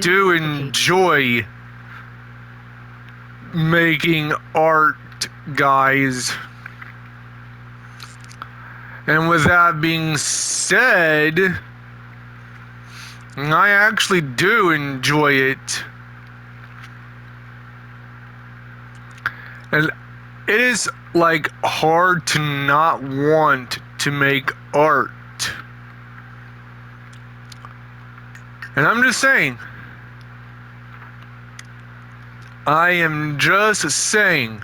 do enjoy making art, guys. And with that being said, I actually do enjoy it. And it is like hard to not want to make art. And I'm just saying. I am just saying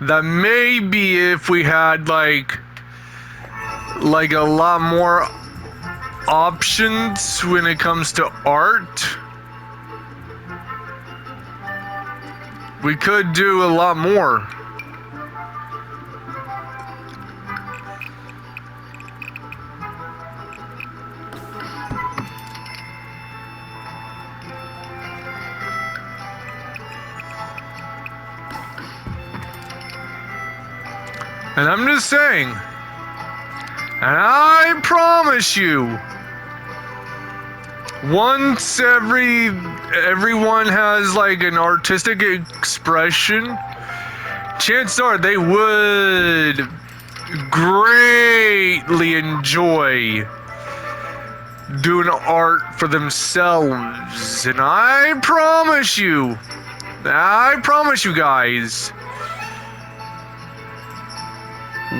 that maybe if we had like a lot more options when it comes to art, we could do a lot more. And I'm just saying, and I promise you, once everyone has like an artistic expression, chances are they would greatly enjoy doing art for themselves. And I promise you guys,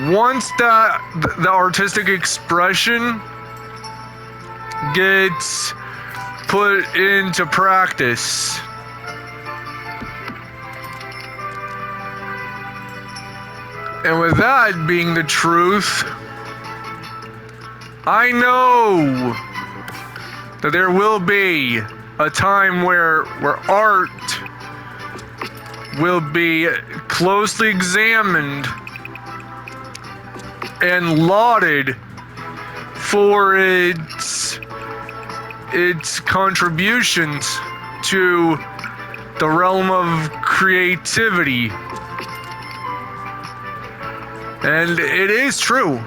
once the artistic expression gets put into practice, and with that being the truth, I know that there will be a time where art will be closely examined and lauded for its contributions to the realm of creativity. And it is true.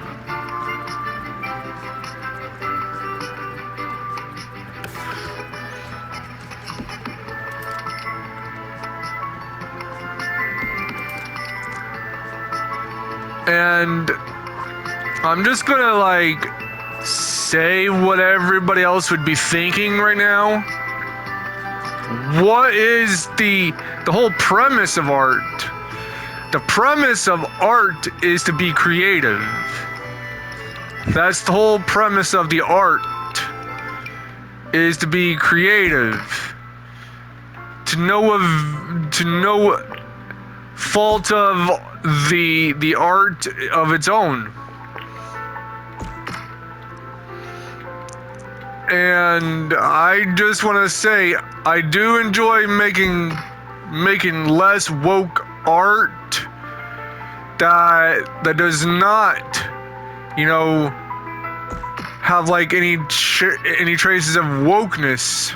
And I'm just gonna like say what everybody else would be thinking right now. What is the whole premise of art? The premise of art is to be creative. That's the whole premise of the art, is to be creative. To no fault of the art of its own. And I just want to say, I do enjoy making less woke art that does not, have like any traces of wokeness.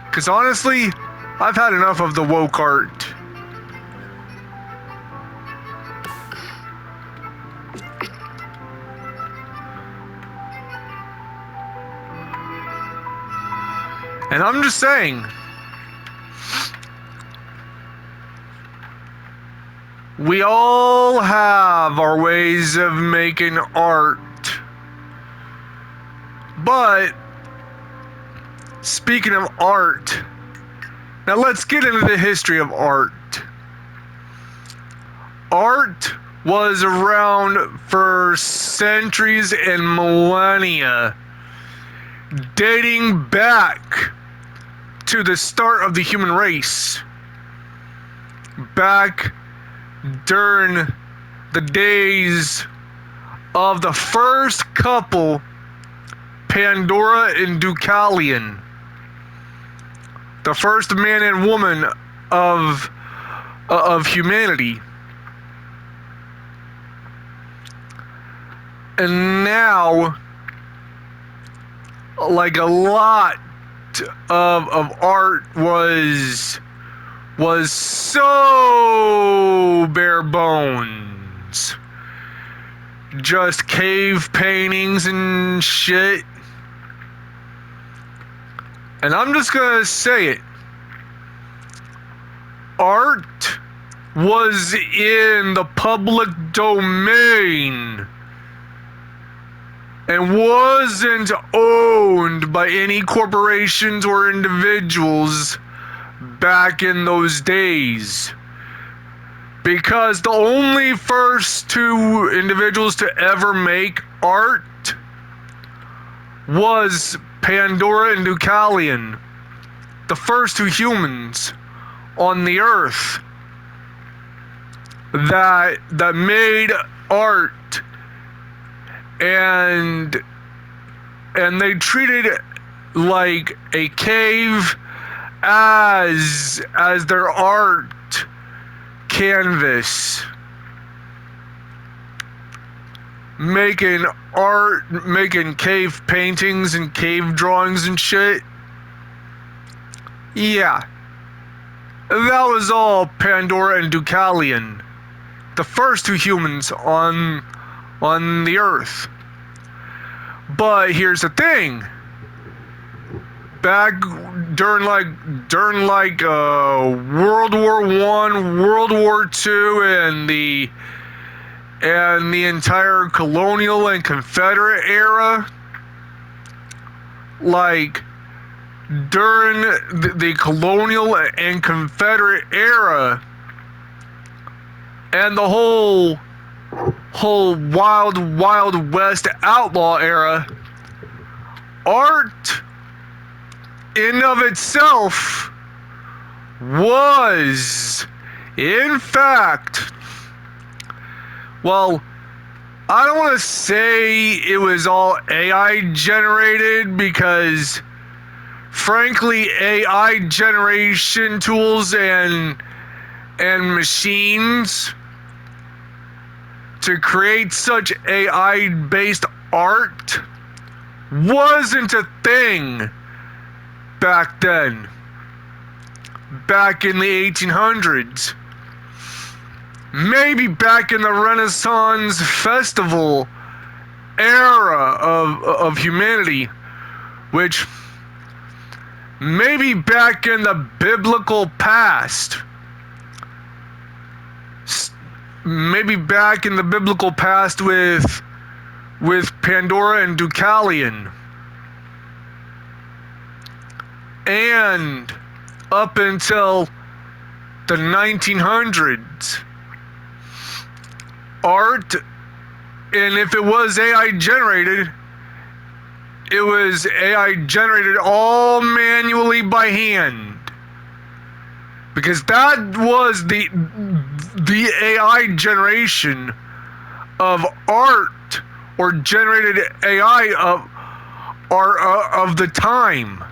Because honestly, I've had enough of the woke art. And I'm just saying, we all have our ways of making art. But speaking of art, now let's get into the history of art. Art was around for centuries and millennia, dating back to the start of the human race, back during the days of the first couple, Pandora and Deucalion, the first man and woman of humanity. And now, like a lot of art was so bare bones. Just cave paintings and shit. And I'm just gonna say it. Art was in the public domain and wasn't owned by any corporations or individuals back in those days. Because the only first two individuals to ever make art was Pandora and Deucalion, the first two humans on the earth that made art, and they treated it like a cave as their art canvas, making art, making cave paintings and cave drawings and shit. Yeah, that was all Pandora and Deucalion, the first two humans on the earth. But here's the thing. Back during World War I, World War II, and the entire colonial and Confederate era, like during the colonial and Confederate era, and the whole Wild West outlaw era, art in of itself was, in fact, well, I don't want to say it was all AI generated, because frankly, AI generation tools and machines to create such AI-based art wasn't a thing back then, back in the 1800s. Maybe back in the Renaissance festival era of humanity, which maybe back in the biblical past, maybe back in the biblical past with Pandora and Deucalion, and up until the 1900s, art, and if it was AI generated, it was AI generated all manually by hand, because that was the AI generation of art, or generated AI of the time,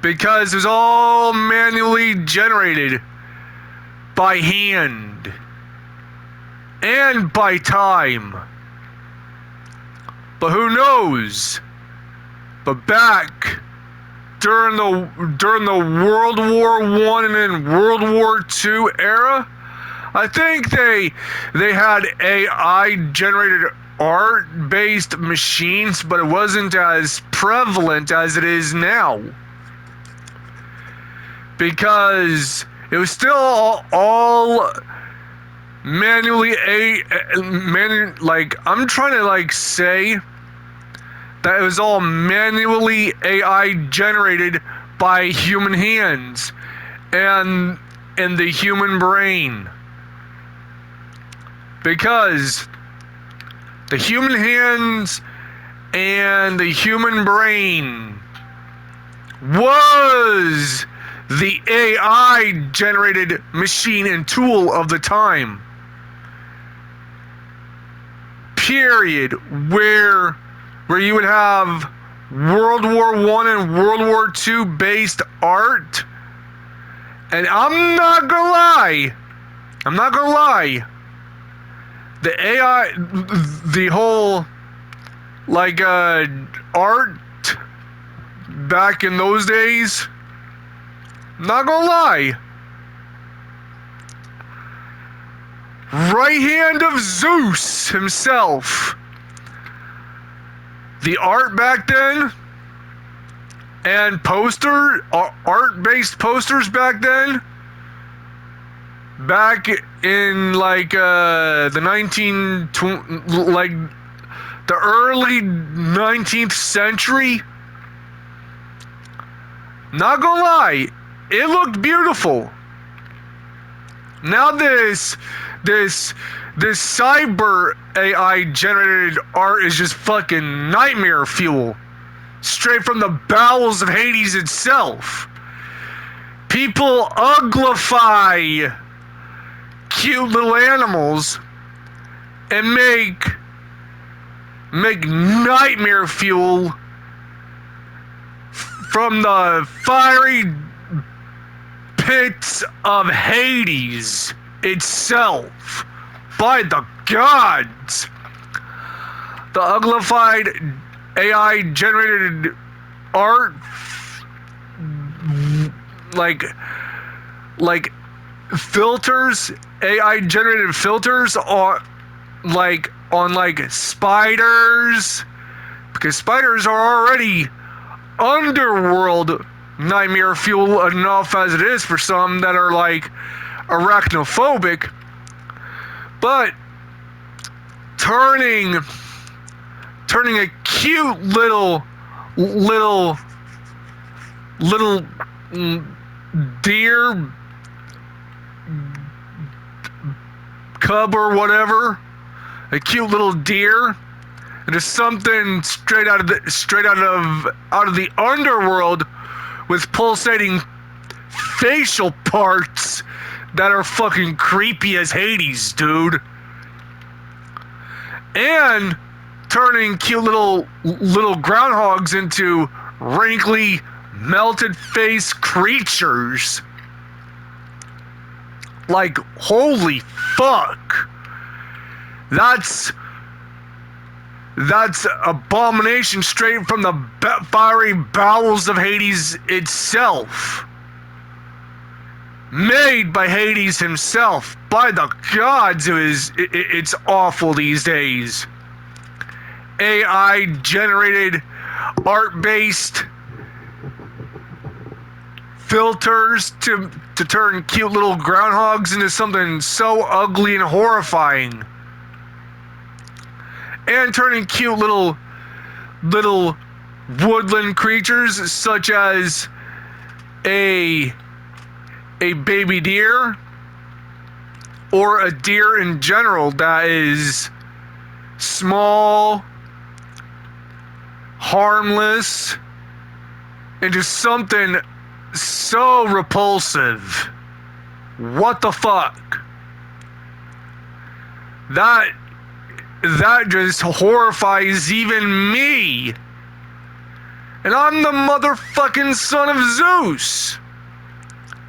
because it was all manually generated by hand and by time. But who knows? But back during the World War I and then World War II era, I think they had AI generated art-based machines, but it wasn't as prevalent as it is now, because it was still all manually I'm trying to say that it was all manually AI generated by human hands and the human brain, because the human hands and the human brain was the AI generated machine and tool of the time, period, where you would have World War I and World War II based art. And I'm not gonna lie, the AI, the whole art back in those days, not gonna lie, right hand of Zeus himself, the art back then And art-based posters back then, back in like the the early 19th century, not gonna lie, it looked beautiful. Now this cyber AI generated art is just fucking nightmare fuel. Straight from the bowels of Hades itself. People uglify cute little animals and make nightmare fuel from the fiery pits of Hades itself. By the gods! The uglified AI generated art, like filters, AI generated filters on spiders, because spiders are already underworld nightmare fuel enough as it is for some that are like arachnophobic, but turning a cute little deer cub or whatever, a cute little deer, into something straight out of the underworld with pulsating facial parts that are fucking creepy as Hades, dude. And turning cute little groundhogs into wrinkly, melted face creatures. Like, holy fuck. That's abomination straight from the fiery bowels of Hades itself. Made by Hades himself. By the gods, it's awful these days. AI generated art-based filters to turn cute little groundhogs into something so ugly and horrifying. And turning cute little woodland creatures such as a baby deer, or a deer in general that is small, harmless, into something so repulsive. What the fuck? That just horrifies even me. And I'm the motherfucking son of Zeus.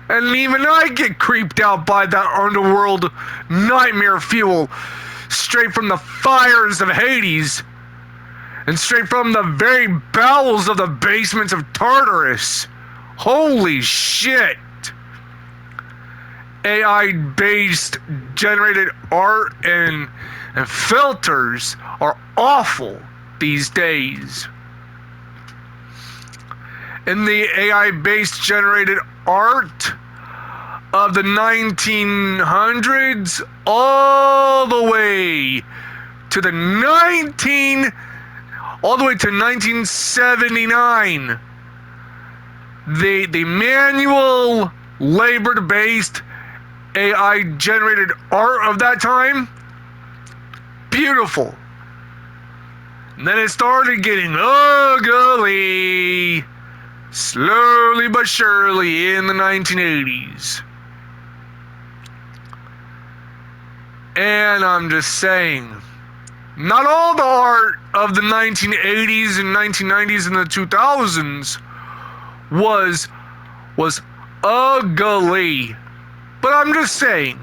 And even I get creeped out by that underworld nightmare fuel straight from the fires of Hades and straight from the very bowels of the basements of Tartarus. Holy shit. AI-based generated art and filters are awful these days. In the AI-based generated art of the 1900s all the way to 1979, the manual labor-based AI generated art of that time, beautiful. And then it started getting ugly, slowly but surely, in the 1980s. And I'm just saying, not all the art of the 1980s and 1990s and the 2000s was ugly. But I'm just saying,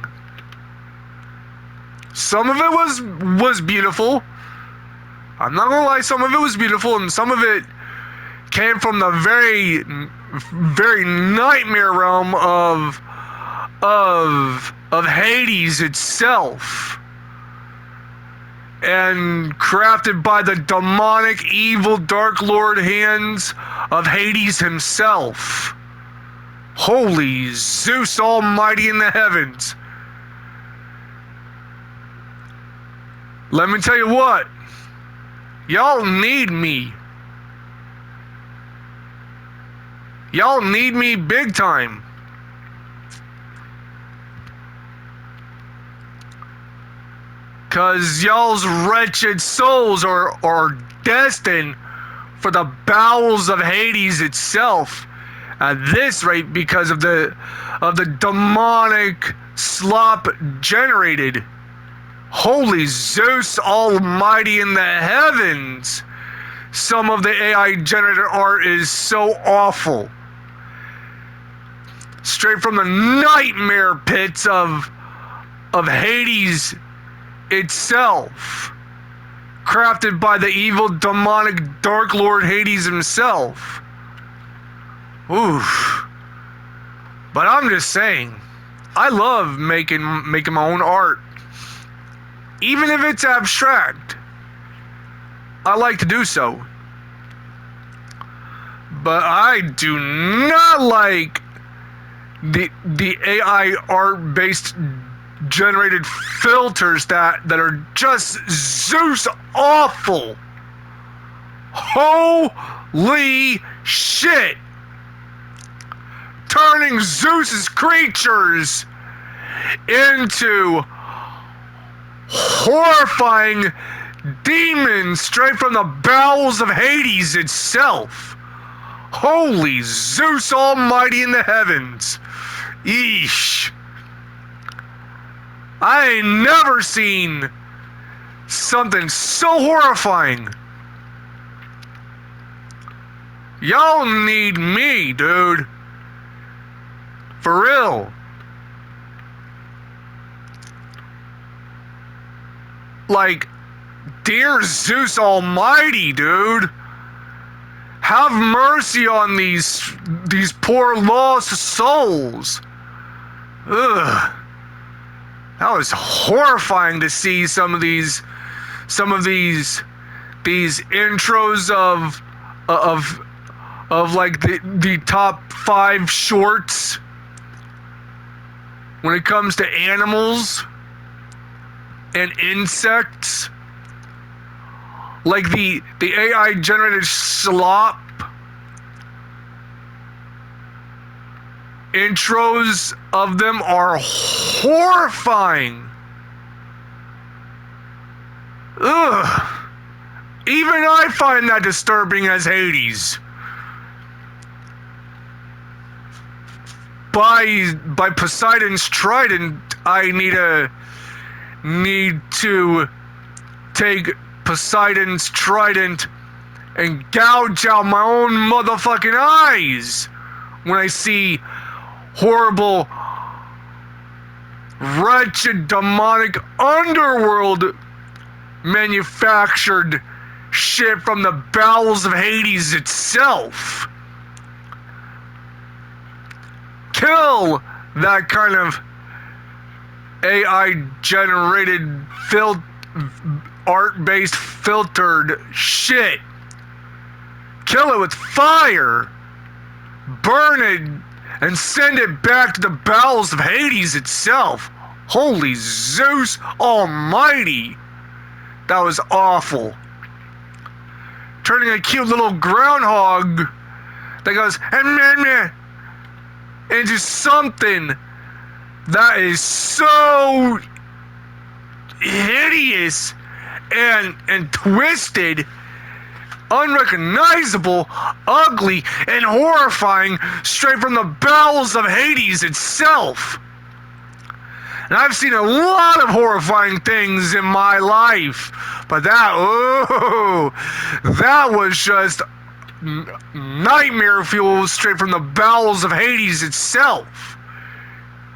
some of it was beautiful. I'm not gonna lie, some of it was beautiful, and some of it came from the very, very nightmare realm of Hades itself. and crafted by the demonic, evil, dark lord hands of Hades himself. Holy Zeus Almighty in the heavens. Let me tell you what, y'all need me. Y'all need me big time. Cause y'all's wretched souls are destined for the bowels of Hades itself. At this rate, because of the demonic slop generated. Holy Zeus Almighty in the heavens. Some of the AI generated art is so awful. Straight from the nightmare pits of Hades itself, crafted by the evil, demonic, dark lord Hades himself. Oof. But I'm just saying, I love making my own art, even if it's abstract. I like to do so, but I do not like the AI art based generated filters that are just Zeus awful. Holy shit. Turning Zeus's creatures into horrifying demons straight from the bowels of Hades itself. Holy Zeus Almighty in the heavens. Eesh. I ain't never seen something so horrifying. Y'all need me, dude. For real. Like, dear Zeus Almighty, dude. Have mercy on these poor lost souls. Ugh. That was horrifying to see some of these intros of like the top 5 shorts when it comes to animals and insects. Like the AI generated slop intros of them are horrifying. Ugh. Even I find that disturbing as Hades. By Poseidon's trident, I need to take Poseidon's trident and gouge out my own motherfucking eyes when I see horrible, wretched, demonic underworld manufactured shit from the bowels of Hades itself. Kill that kind of AI generated art-based filtered shit. Kill it with fire. Burn it and send it back to the bowels of Hades itself. Holy Zeus Almighty. That was awful. Turning a cute little groundhog that goes into something that is so hideous and twisted, unrecognizable, ugly, and horrifying straight from the bowels of Hades itself. And I've seen a lot of horrifying things in my life, but that was just nightmare fuel straight from the bowels of Hades itself.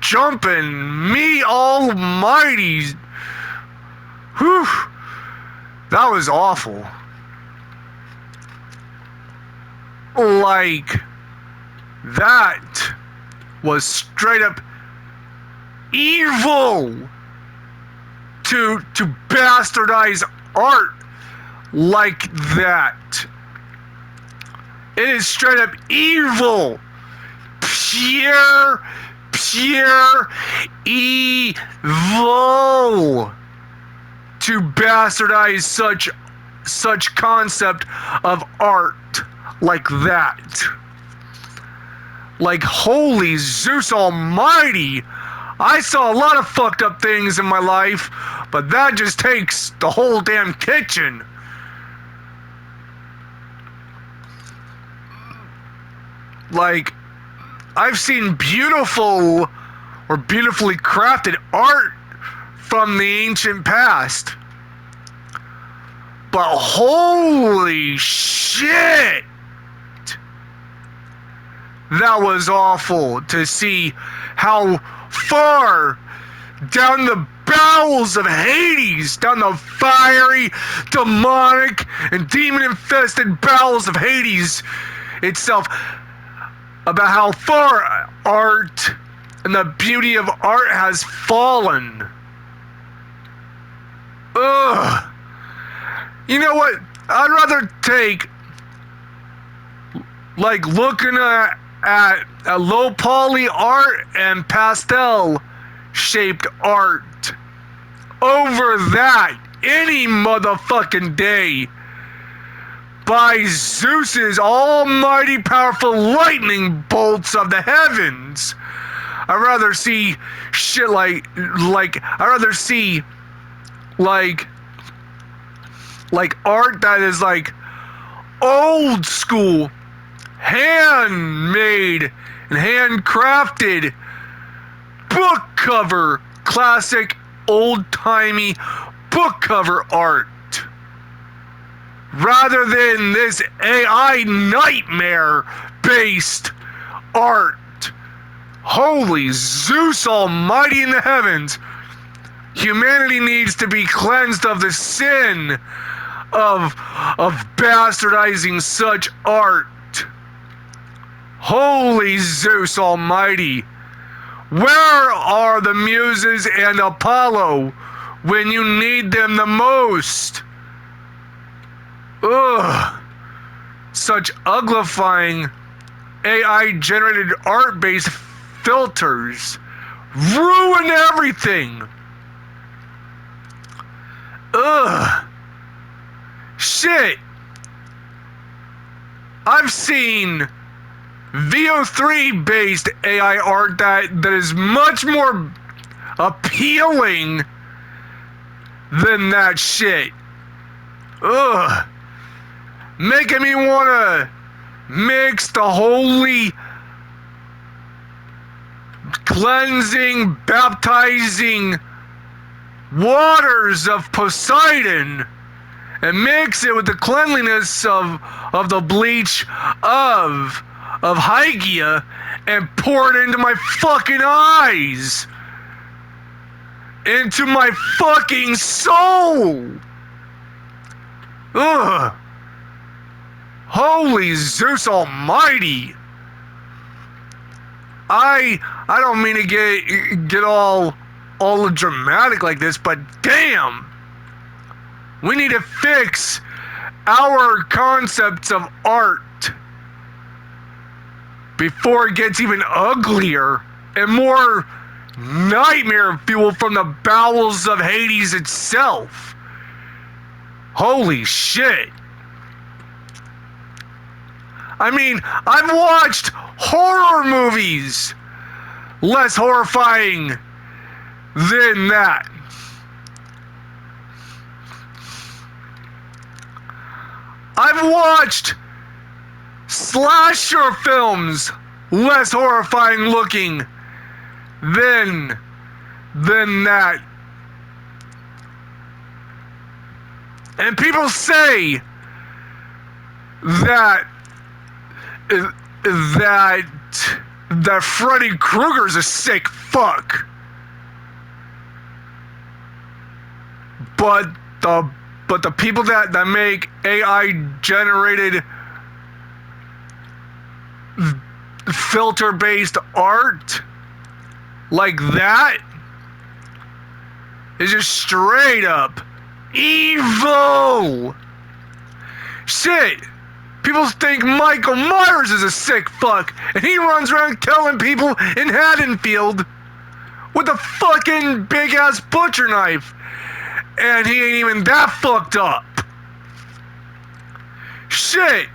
Jumping me almighty. Whew. That was awful. Like, that was straight up evil to bastardize art like that. It is straight up evil. Pure evil to bastardize such concept of art like that. Like, holy Zeus almighty, I saw a lot of fucked up things in my life, but that just takes the whole damn kitchen. Like, I've seen beautiful or beautifully crafted art from the ancient past. But holy shit! That was awful to see how far down the bowels of Hades, down the fiery, demonic, and demon-infested bowels of Hades itself, about how far art and the beauty of art has fallen. Ugh. You know what? I'd rather take, like, looking at low poly art and pastel shaped art over that any motherfucking day. By Zeus's almighty powerful lightning bolts of the heavens. I'd rather see shit like I'd rather see like art that is like old school, handmade and handcrafted book cover, classic old-timey book cover art, rather than this AI nightmare-based art. Holy Zeus almighty in the heavens. Humanity needs to be cleansed of the sin of bastardizing such art. Holy Zeus almighty. Where are the Muses and Apollo when you need them the most? Ugh. Such uglifying AI-generated art-based filters ruin everything. Ugh. Shit. I've seen VO3-based AI art that is much more appealing than that shit. Ugh. Making me want to mix the holy, cleansing, baptizing waters of Poseidon and mix it with the cleanliness of the bleach of Hygia and pour it into my fucking eyes, into my fucking soul. Ugh. Holy Zeus almighty. I don't mean to get all dramatic like this, but damn, we need to fix our concepts of art before it gets even uglier and more nightmare fuel from the bowels of Hades itself. Holy shit. I mean, I've watched horror movies less horrifying than that. I've watched slasher films less horrifying looking than that. And people say that Freddy Krueger's a sick fuck. But the people that make AI generated filter based art like that is just straight up evil. Shit. People think Michael Myers is a sick fuck, and he runs around killing people in Haddonfield with a fucking big ass butcher knife. And he ain't even that fucked up. Shit.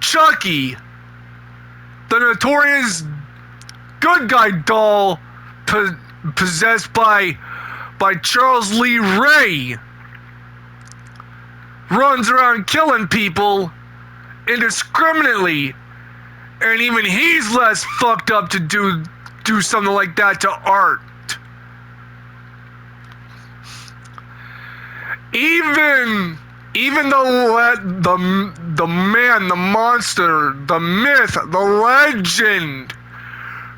Chucky, the notorious good guy doll possessed by Charles Lee Ray, runs around killing people indiscriminately, and even he's less fucked up to do something like that to art. Even the man, the monster, the myth, the legend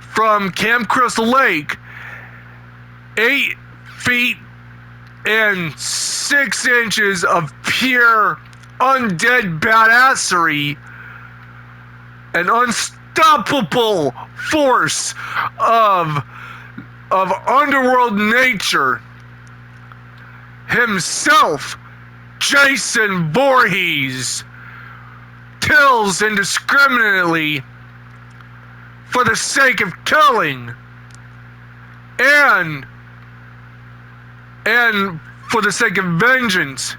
from Camp Crystal Lake, 8 feet and 6 inches of pure undead badassery, an unstoppable force of underworld nature, himself, Jason Voorhees, kills indiscriminately for the sake of killing, and for the sake of vengeance.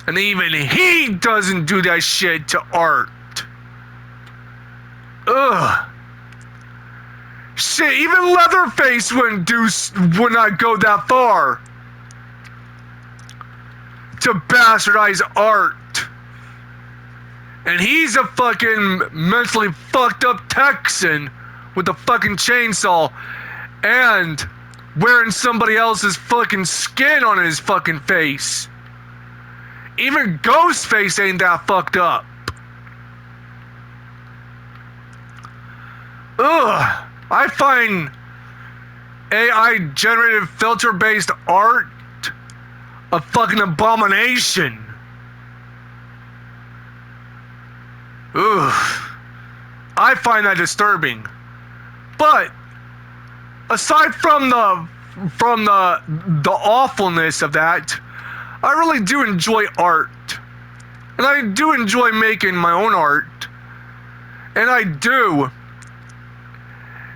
And even he doesn't do that shit to art. Ugh. Shit, even Leatherface would not go that far to bastardize art. And he's a fucking mentally fucked up Texan with a fucking chainsaw and wearing somebody else's fucking skin on his fucking face. Even Ghostface ain't that fucked up. Ugh. I find AI generated filter based art a fucking abomination. Ugh. I find that disturbing. But aside from the awfulness of that, I really do enjoy art. And I do enjoy making my own art. And I do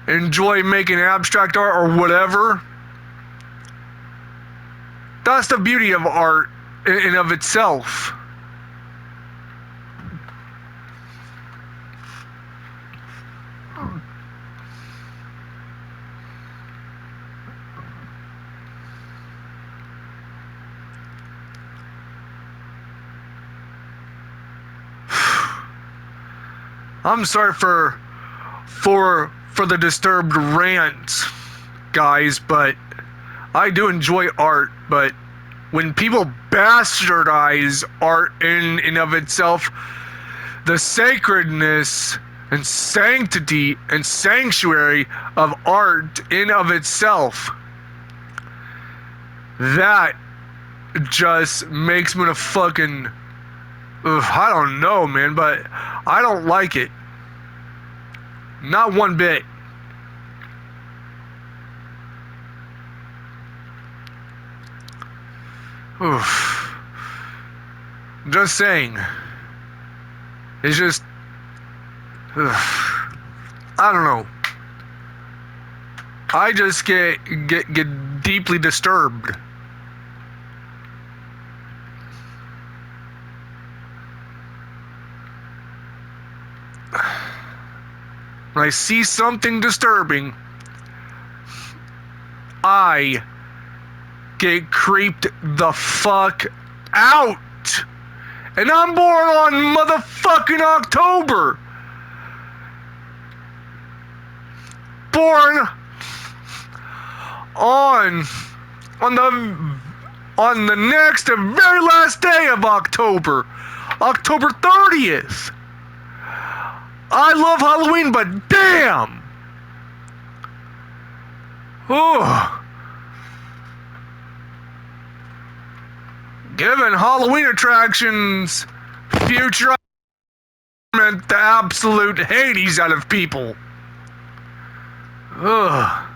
enjoy making abstract art or whatever. That's the beauty of art in and of itself. I'm sorry for the disturbed rant, guys, but I do enjoy art. But when people bastardize art in and of itself, the sacredness and sanctity and sanctuary of art in of itself, that just makes me a fucking, I don't know, man, but I don't like it. Not one bit. Oof. Just saying. It's just, I don't know. I just get deeply disturbed. When I see something disturbing, I get creeped the fuck out. And I'm born on motherfucking October. Born on the next and very last day of October, October 30th. I love Halloween, but damn! Oh. Given Halloween attractions future meant the absolute Hades out of people. Ugh.